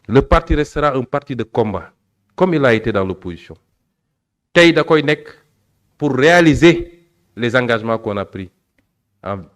Le parti restera un parti de combat, comme il a été dans l'opposition. Tey da koy nekk pour réaliser les engagements qu'on a pris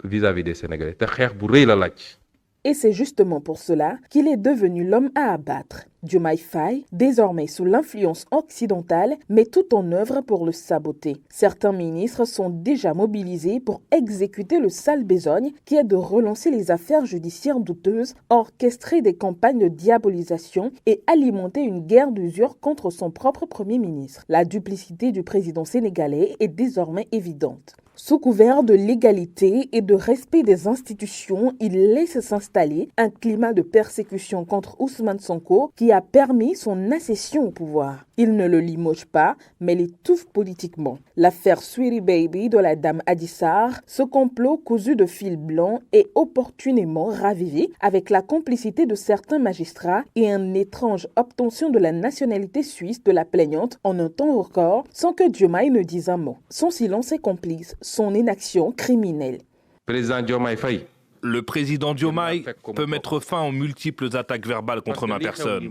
vis-à-vis des Sénégalais. Te xeex bu rëy la laaj. Et c'est justement pour cela qu'il est devenu l'homme à abattre. Diomaye Faye, désormais sous l'influence occidentale, met tout en œuvre pour le saboter. Certains ministres sont déjà mobilisés pour exécuter le sale besogne qui est de relancer les affaires judiciaires douteuses, orchestrer des campagnes de diabolisation et alimenter une guerre d'usure contre son propre Premier ministre. La duplicité du président sénégalais est désormais évidente. Sous couvert de légalité et de respect des institutions, il laisse s'installer un climat de persécution contre Ousmane Sonko qui a permis son accession au pouvoir. Il ne le limoge pas, mais l'étouffe politiquement. L'affaire Sweetie Baby de la dame Adji Sarr, ce complot cousu de fil blanc est opportunément ravivé avec la complicité de certains magistrats et une étrange obtention de la nationalité suisse de la plaignante en un temps record sans que Diomaye ne dise un mot. Son silence est complice, son inaction criminelle. Président Diomaye Faye. Le président Diomaye peut mettre fin aux multiples attaques verbales contre ma personne.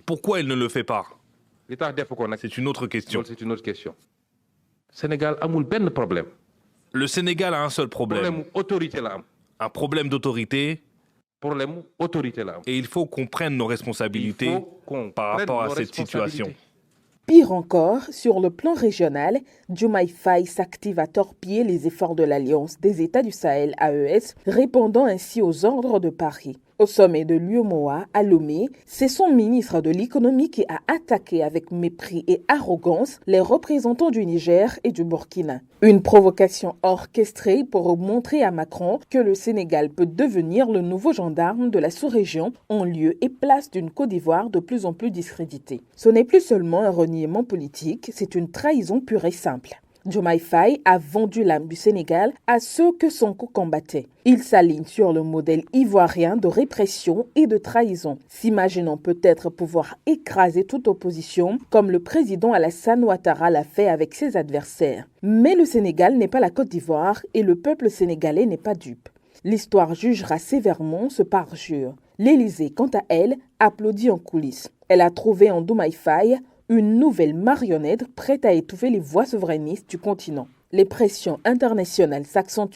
Pourquoi il ne le fait pas? C'est une autre question. Sénégal amul benn problème. Le Sénégal a un seul problème. Un problème d'autorité. Et il faut qu'on prenne nos responsabilités par rapport à cette situation. Pire encore, sur le plan régional, Diomaye Faye s'active à torpiller les efforts de l'Alliance des États du Sahel AES, répondant ainsi aux ordres de Paris. Au sommet de l'UEMOA à Lomé, c'est son ministre de l'économie qui a attaqué avec mépris et arrogance les représentants du Niger et du Burkina. Une provocation orchestrée pour montrer à Macron que le Sénégal peut devenir le nouveau gendarme de la sous-région en lieu et place d'une Côte d'Ivoire de plus en plus discréditée. Ce n'est plus seulement un reniement politique, c'est une trahison pure et simple. Diomaye Faye a vendu l'âme du Sénégal à ceux que Sonko combattait. Il s'aligne sur le modèle ivoirien de répression et de trahison, s'imaginant peut-être pouvoir écraser toute opposition, comme le président Alassane Ouattara l'a fait avec ses adversaires. Mais le Sénégal n'est pas la Côte d'Ivoire et le peuple sénégalais n'est pas dupe. L'histoire jugera sévèrement ce parjure. L'Élysée, quant à elle, applaudit en coulisses. Elle a trouvé en Diomaye Faye une nouvelle marionnette prête à étouffer les voix souverainistes du continent. Les pressions internationales s'accentuent